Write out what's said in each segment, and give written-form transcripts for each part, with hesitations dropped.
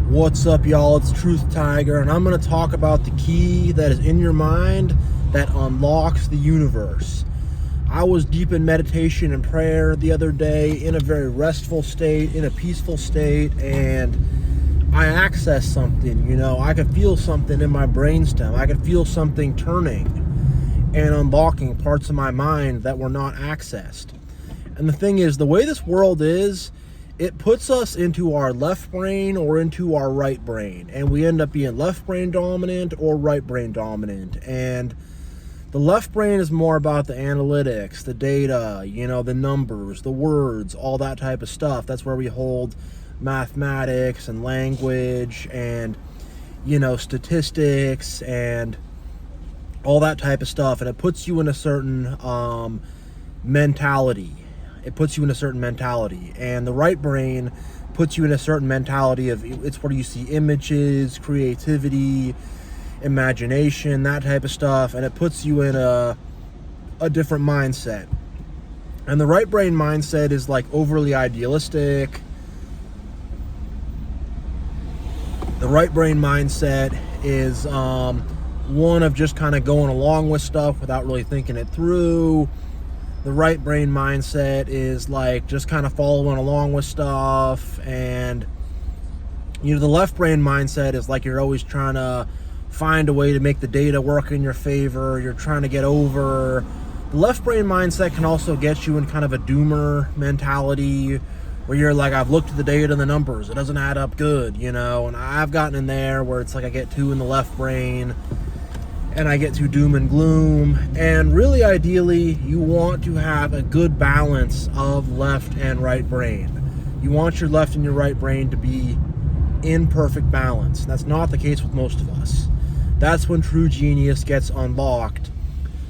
What's up, y'all? It's TruthTiger, and I'm going to talk about the key that is in your mind that unlocks the universe. I was deep in meditation and prayer the other day, in a very restful state, in a peaceful state, and I accessed something. I could feel something in my brainstem. I could feel something turning and unlocking parts of my mind that were not accessed. And the thing is, the way this world is, it puts us into our left brain or into our right brain, and we end up being left brain dominant or right brain dominant. And the left brain is more about the analytics, the data, the numbers, the words, all that type of stuff. That's where we hold mathematics and language and statistics and all that type of stuff. And it puts you in a certain mentality. And the right brain puts you in a certain mentality of, it's where you see images, creativity, imagination, that type of stuff, and it puts you in a different mindset. And the right brain mindset is like overly idealistic. The right brain mindset is one of just kind of going along with stuff without really thinking it through. The right brain mindset is like just kind of following along with stuff. And the left brain mindset is like you're always trying to find a way to make the data work in your favor. You're trying to get over. The left brain mindset can also get you in kind of a doomer mentality where you're like, I've looked at the data and the numbers, it doesn't add up good, and I've gotten in there where it's like I get too in the left brain and I get to doom and gloom. And really, ideally, you want to have a good balance of left and right brain. You want your left and your right brain to be in perfect balance. That's not the case with most of us. That's when true genius gets unlocked.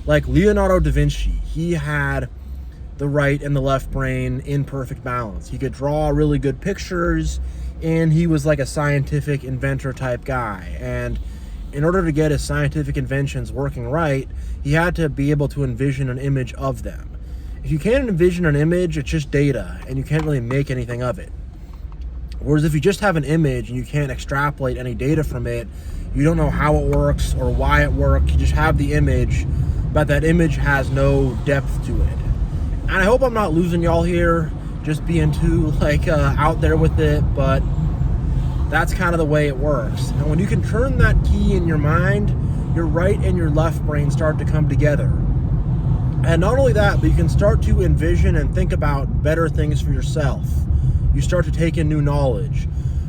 Like Leonardo da Vinci, he had the right and the left brain in perfect balance. He could draw really good pictures, and he was like a scientific inventor type guy. And in order to get his scientific inventions working right, he had to be able to envision an image of them. If you can't envision an image, it's just data, and you can't really make anything of it. Whereas if you just have an image and you can't extrapolate any data from it, you don't know how it works or why it works. You just have the image, but that image has no depth to it. And I hope I'm not losing y'all here, just being too out there with it, but that's kind of the way it works. And when you can turn that key in your mind, your right and your left brain start to come together. And not only that, but you can start to envision and think about better things for yourself. You start to take in new knowledge.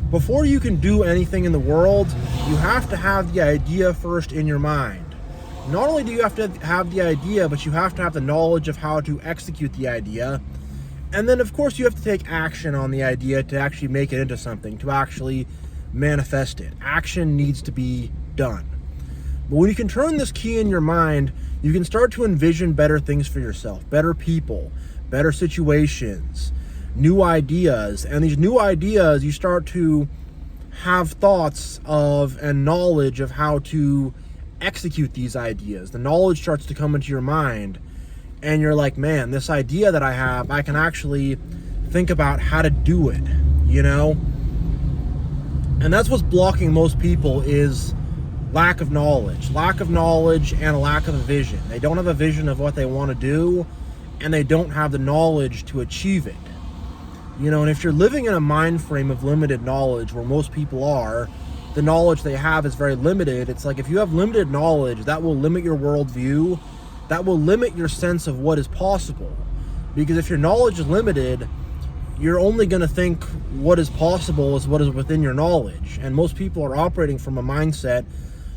Before you can do anything in the world, you have to have the idea first in your mind. Not only do you have to have the idea, but you have to have the knowledge of how to execute the idea. And then, of course, you have to take action on the idea to actually make it into something, to actually manifest it. Action needs to be done. But when you can turn this key in your mind, you can start to envision better things for yourself, better people, better situations, new ideas. And these new ideas, you start to have thoughts of and knowledge of how to execute these ideas. The knowledge starts to come into your mind. And you're like, man, this idea that I have, I can actually think about how to do it, And that's what's blocking most people is lack of knowledge and a lack of a vision. They don't have a vision of what they want to do, and they don't have the knowledge to achieve it. And if you're living in a mind frame of limited knowledge, where most people are, the knowledge they have is very limited. It's like if you have limited knowledge, that will limit your worldview. That will limit your sense of what is possible. Because if your knowledge is limited, you're only going to think what is possible is what is within your knowledge. And most people are operating from a mindset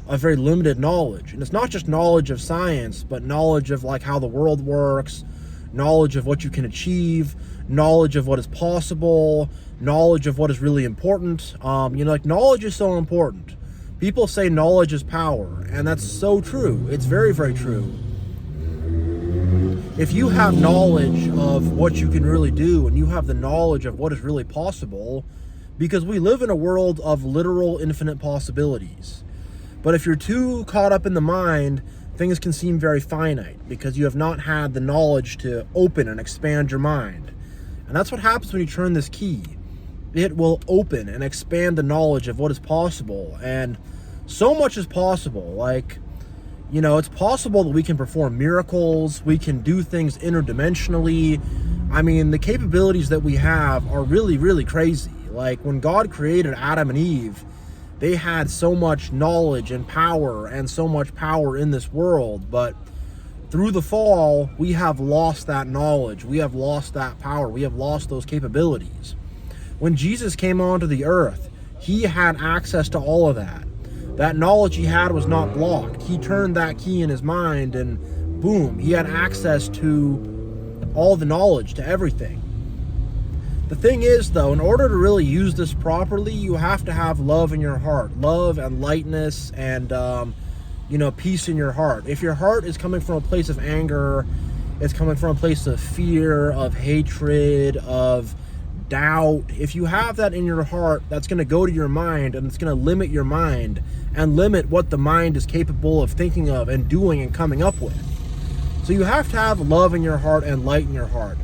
of very limited knowledge. And it's not just knowledge of science, but knowledge of how the world works, knowledge of what you can achieve, knowledge of what is possible, knowledge of what is really important. Knowledge is so important. People say knowledge is power, and that's so true. It's very, very true. If you have knowledge of what you can really do, and you have the knowledge of what is really possible, because we live in a world of literal infinite possibilities. But if you're too caught up in the mind, things can seem very finite because you have not had the knowledge to open and expand your mind. And that's what happens when you turn this key. it will open and expand the knowledge of what is possible. And so much is possible. Like, you know, it's possible that we can perform miracles, we can do things interdimensionally. I mean, the capabilities that we have are really, really crazy. Like, when God created Adam and Eve, they had so much knowledge and power and so much power in this world, but through the fall, we have lost that knowledge, we have lost that power, we have lost those capabilities. When Jesus came onto the earth, he had access to all of that. That knowledge he had was not blocked. He turned that key in his mind and boom, he had access to all the knowledge, to everything. The thing is, though, in order to really use this properly, you have to have love in your heart. Love and lightness and, peace in your heart. If your heart is coming from a place of anger, it's coming from a place of fear, of hatred, of doubt. If you have that in your heart, that's going to go to your mind, and it's going to limit your mind and limit what the mind is capable of thinking of and doing and coming up with. So you have to have love in your heart and light in your heart.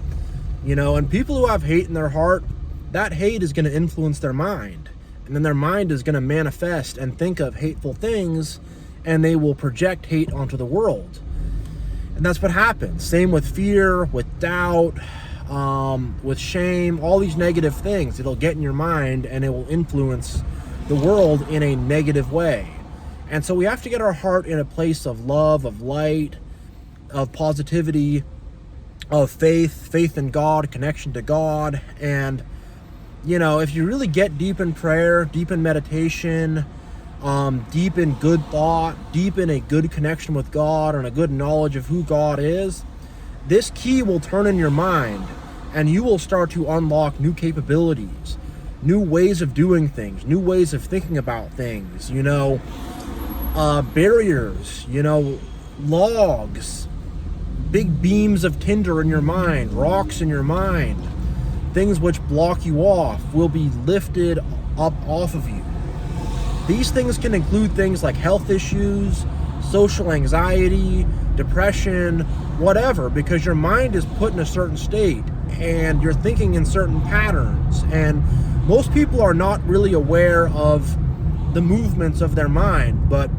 You know, and people who have hate in their heart, that hate is going to influence their mind. And then their mind is going to manifest and think of hateful things, and they will project hate onto the world. And that's what happens. Same with fear, with doubt, with shame, all these negative things. It'll get in your mind and it will influence the world in a negative way. And so we have to get our heart in a place of love, of light, of positivity, of faith in God, connection to God. And, you know, if you really get deep in prayer, deep in meditation, deep in good thought, deep in a good connection with God and a good knowledge of who God is, this key will turn in your mind and you will start to unlock new capabilities, new ways of doing things, new ways of thinking about things, you know, barriers, you know, logs, big beams of tinder in your mind, rocks in your mind, things which block you off will be lifted up off of you. These things can include things like health issues, social anxiety, depression, whatever, because your mind is put in a certain state and you're thinking in certain patterns. And most people are not really aware of the movements of their mind, but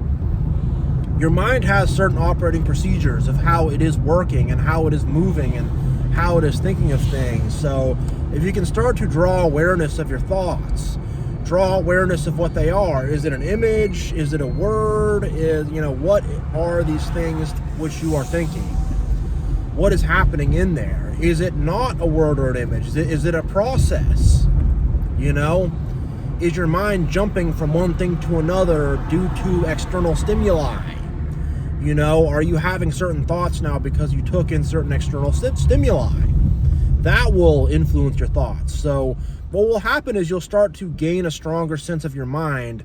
your mind has certain operating procedures of how it is working and how it is moving and how it is thinking of things. So if you can start to draw awareness of your thoughts, draw awareness of what they are. Is it an image? Is it a word? What are these things which you are thinking? What is happening in there? Is it not a word or an image? Is it a process? You know, is your mind jumping from one thing to another due to external stimuli? You know, are you having certain thoughts now because you took in certain external stimuli? That will influence your thoughts. So what will happen is you'll start to gain a stronger sense of your mind,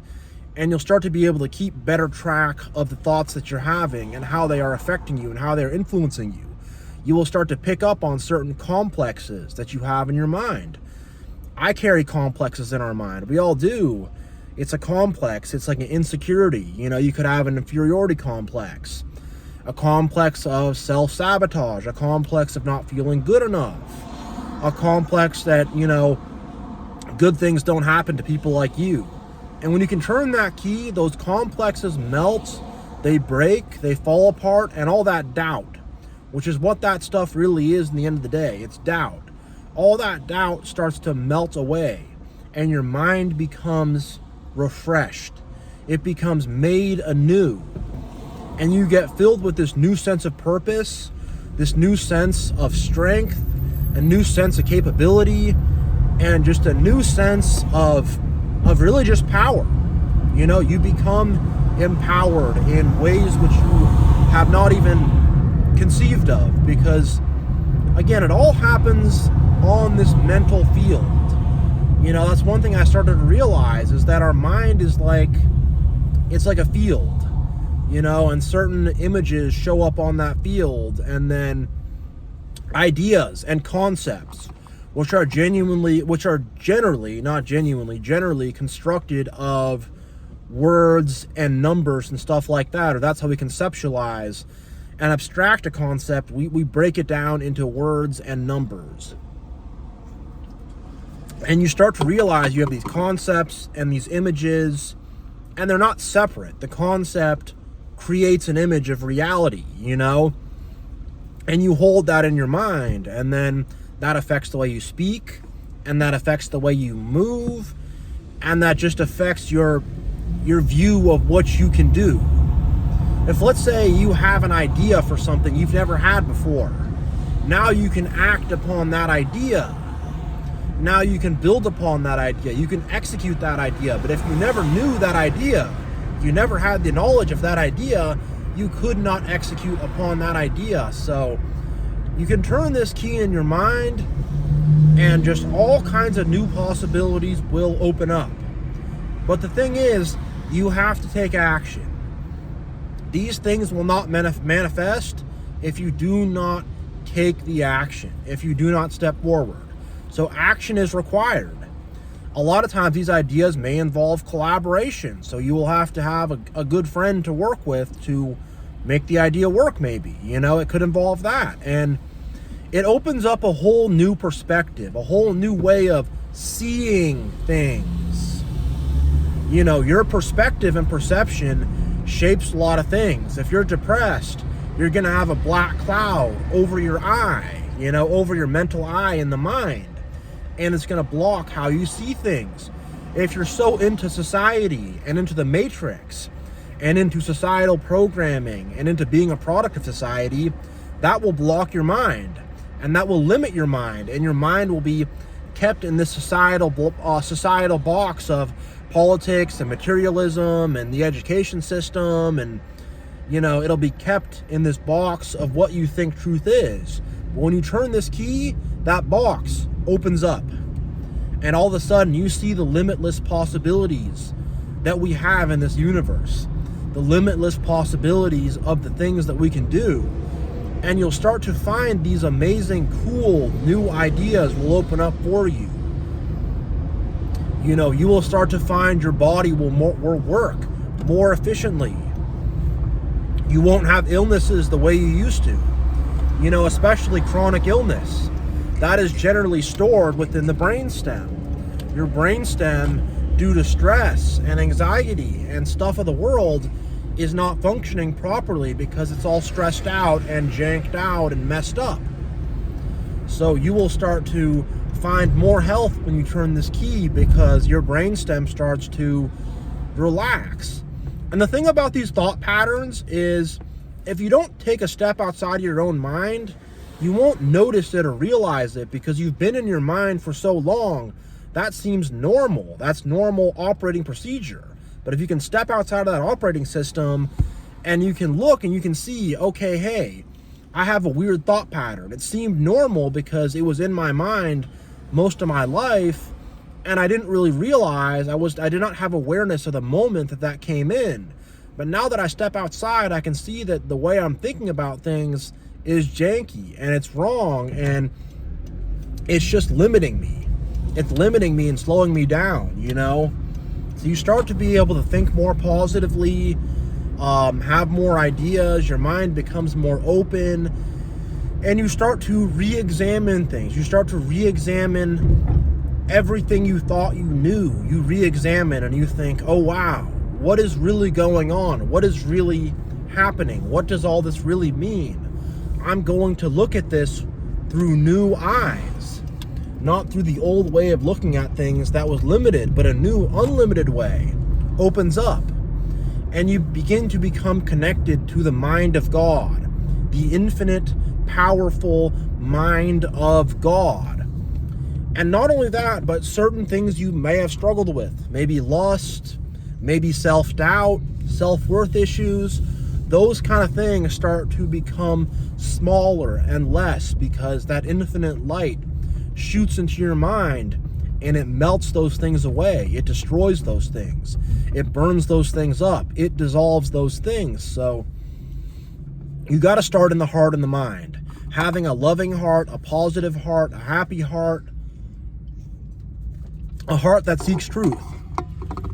and you'll start to be able to keep better track of the thoughts that you're having and how they are affecting you and how they're influencing you. You will start to pick up on certain complexes that you have in your mind. I carry complexes in our mind. We all do. It's a complex. It's like an insecurity. You know, you could have an inferiority complex, a complex of self-sabotage, a complex of not feeling good enough, a complex that, you know, good things don't happen to people like you. And when you can turn that key, those complexes melt, they break, they fall apart, and all that doubt, which is what that stuff really is in the end of the day. It's doubt. All that doubt starts to melt away, and your mind becomes refreshed. It becomes made anew, and you get filled with this new sense of purpose, this new sense of strength, a new sense of capability, and just a new sense of really just power. You know, you become empowered in ways which you have not even conceived of, because again, it all happens on this mental field. You know, that's one thing I started to realize, is that our mind is like, it's like a field, you know, and certain images show up on that field, and then ideas and concepts, which are generally constructed of words and numbers and stuff like that, or that's how we conceptualize and abstract a concept. We break it down into words and numbers. And you start to realize you have these concepts and these images, and they're not separate. The concept creates an image of reality, you know? And you hold that in your mind, and then that affects the way you speak, and that affects the way you move, and that just affects your view of what you can do. If, let's say, you have an idea for something you've never had before, now you can act upon that idea. Now you can build upon that idea. You can execute that idea. But if you never knew that idea, you never had the knowledge of that idea, you could not execute upon that idea. So you can turn this key in your mind, and just all kinds of new possibilities will open up. But the thing is, you have to take action. These things will not manifest if you do not take the action, if you do not step forward. So action is required. A lot of times these ideas may involve collaboration. So you will have to have a good friend to work with to make the idea work, maybe. You know, it could involve that. And it opens up a whole new perspective, a whole new way of seeing things. You know, your perspective and perception shapes a lot of things. If you're depressed, you're going to have a black cloud over your eye, you know, over your mental eye in the mind. And it's going to block how you see things. If you're so into society and into the matrix and into societal programming and into being a product of society, that will block your mind, and that will limit your mind, and your mind will be kept in this societal box of politics and materialism and the education system, and you know, it'll be kept in this box of what you think truth is. But when you turn this key, that box opens up, and all of a sudden you see the limitless possibilities that we have in this universe, the limitless possibilities of the things that we can do. And you'll start to find these amazing, cool, new ideas will open up for you. You know, you will start to find your body will work more efficiently. You won't have illnesses the way you used to. You know, especially chronic illness. That is generally stored within the brainstem. Your brainstem, due to stress and anxiety and stuff of the world, is not functioning properly because it's all stressed out and janked out and messed up. So you will start to find more health when you turn this key because your brainstem starts to relax. And the thing about these thought patterns is, if you don't take a step outside of your own mind, you won't notice it or realize it because you've been in your mind for so long. That seems normal. That's normal operating procedure. But if you can step outside of that operating system and you can look and you can see, okay, hey, I have a weird thought pattern. It seemed normal because it was in my mind most of my life, and I didn't really realize, I did not have awareness of the moment that came in. But now that I step outside, I can see that the way I'm thinking about things is janky and it's wrong, and it's just limiting me. It's limiting me and slowing me down, you know? So you start to be able to think more positively, have more ideas, your mind becomes more open, and you start to re-examine things. You start to re-examine everything you thought you knew. You re-examine and you think, oh wow, what is really going on? What is really happening? What does all this really mean? I'm going to look at this through new eyes, not through the old way of looking at things that was limited, but a new unlimited way opens up. And you begin to become connected to the mind of God, the infinite, powerful mind of God. And not only that, but certain things you may have struggled with, maybe lust, maybe self-doubt, self-worth issues, those kind of things start to become smaller and less because that infinite light shoots into your mind and it melts those things away. It destroys those things. It burns those things up. It dissolves those things. So you got to start in the heart and the mind. Having a loving heart, a positive heart, a happy heart, a heart that seeks truth.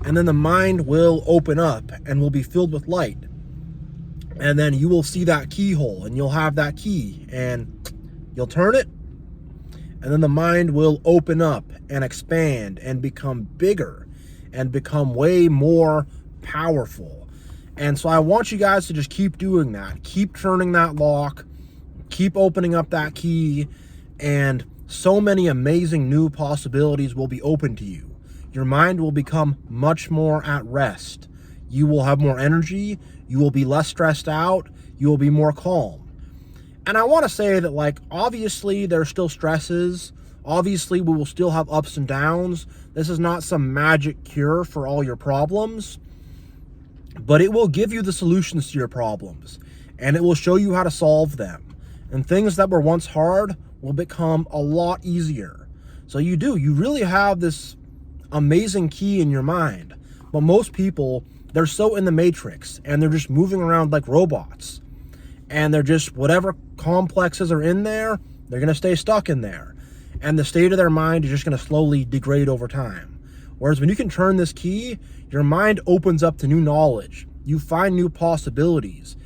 And then the mind will open up and will be filled with light. And then you will see that keyhole and you'll have that key and you'll turn it. And then the mind will open up and expand and become bigger and become way more powerful. And so I want you guys to just keep doing that. Keep turning that lock, keep opening up that key, and so many amazing new possibilities will be open to you. Your mind will become much more at rest. You will have more energy. You will be less stressed out. You will be more calm. And I want to say that, like, obviously there's still stresses. Obviously we will still have ups and downs. This is not some magic cure for all your problems, but it will give you the solutions to your problems, and it will show you how to solve them. And things that were once hard will become a lot easier. So you really have this amazing key in your mind. But most people, they're so in the matrix, and they're just moving around like robots. And they're just, whatever complexes are in there, they're going to stay stuck in there. And the state of their mind is just going to slowly degrade over time. Whereas when you can turn this key, your mind opens up to new knowledge. You find new possibilities.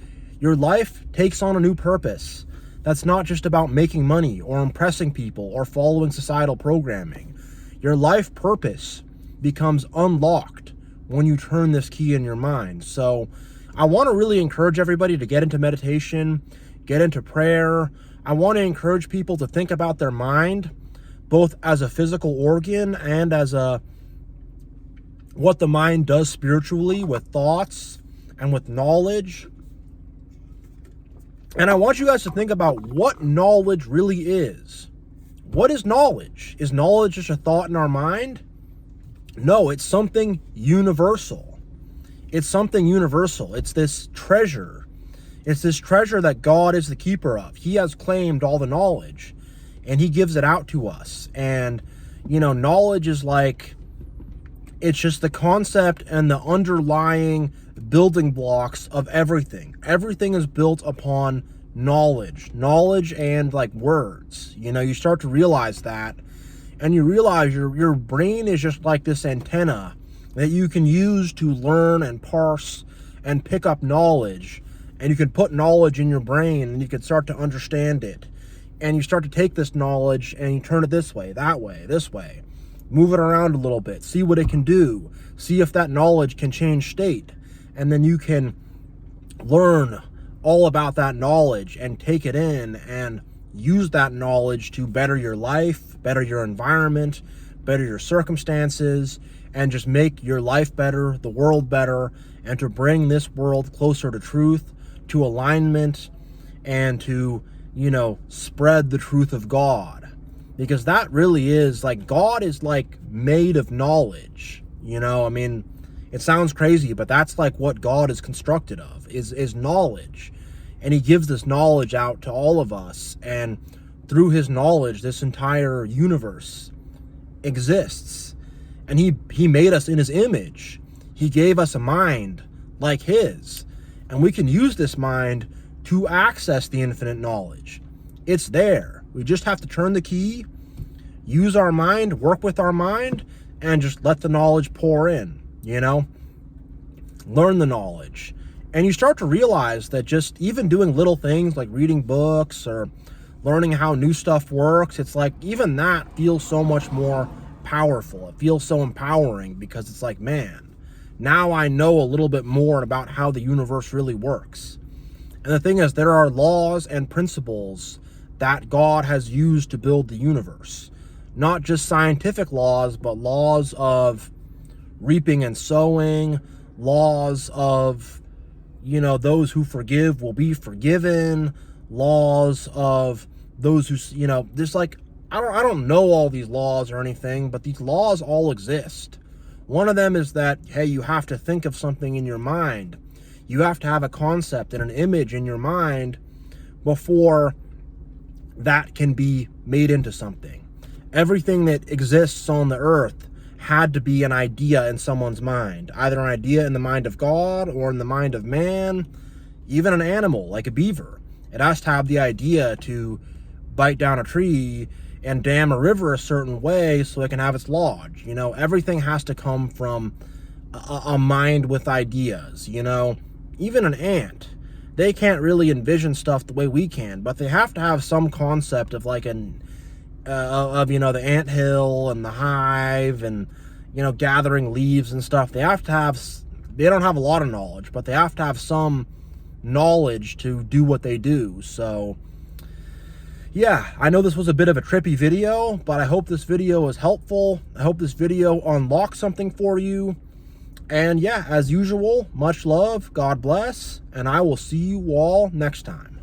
Your life takes on a new purpose. That's not just about making money or impressing people or following societal programming. Your life purpose becomes unlocked when you turn this key in your mind. So I want to really encourage everybody to get into meditation, get into prayer. I want to encourage people to think about their mind, both as a physical organ and as what the mind does spiritually with thoughts and with knowledge. And I want you guys to think about what knowledge really is. What is knowledge? Is knowledge just a thought in our mind? No, it's something universal. It's something universal. It's this treasure. It's this treasure that God is the keeper of. He has claimed all the knowledge, and he gives it out to us. And, knowledge is like, it's just the concept and the underlying building blocks of everything. Everything is built upon knowledge and like words. You start to realize that, and you realize your brain is just like this antenna that you can use to learn and parse and pick up knowledge. And you can put knowledge in your brain, and you can start to understand it. And you start to take this knowledge and you turn it this way, that way, this way. Move it around a little bit, see what it can do, see if that knowledge can change state. And then you can learn all about that knowledge and take it in and use that knowledge to better your life, better your environment, better your circumstances, and just make your life better, the world better, and to bring this world closer to truth, to alignment, and to, spread the truth of God. Because that really is, like, God is like made of knowledge. It sounds crazy, but that's like what God is constructed of, is knowledge. And he gives this knowledge out to all of us. And through his knowledge, this entire universe exists. And he made us in his image. He gave us a mind like his. And we can use this mind to access the infinite knowledge. It's there. We just have to turn the key, use our mind, work with our mind, and just let the knowledge pour in, Learn the knowledge. And you start to realize that just even doing little things like reading books or learning how new stuff works, it's like even that feels so much more powerful. It feels so empowering because it's like, man, now I know a little bit more about how the universe really works. And the thing is, there are laws and principles that God has used to build the universe. Not just scientific laws, but laws of reaping and sowing, laws of, those who forgive will be forgiven, laws of those who, there's like, I don't know all these laws or anything, but these laws all exist. One of them is that, hey, you have to think of something in your mind. You have to have a concept and an image in your mind before that can be made into something. Everything that exists on the earth had to be an idea in someone's mind, either an idea in the mind of God or in the mind of man. Even an animal like a beaver, it has to have the idea to bite down a tree and dam a river a certain way so it can have its lodge. Everything has to come from a mind with ideas. Even an ant, they can't really envision stuff the way we can, but they have to have some concept of like of you know, the anthill and the hive, and you know, gathering leaves and stuff. They have to have, they don't have a lot of knowledge, but they have to have some knowledge to do what they do. So yeah, I know this was a bit of a trippy video, but I hope this video was helpful. I hope this video unlocks something for you. And yeah, as usual, much love, God bless, and I will see you all next time.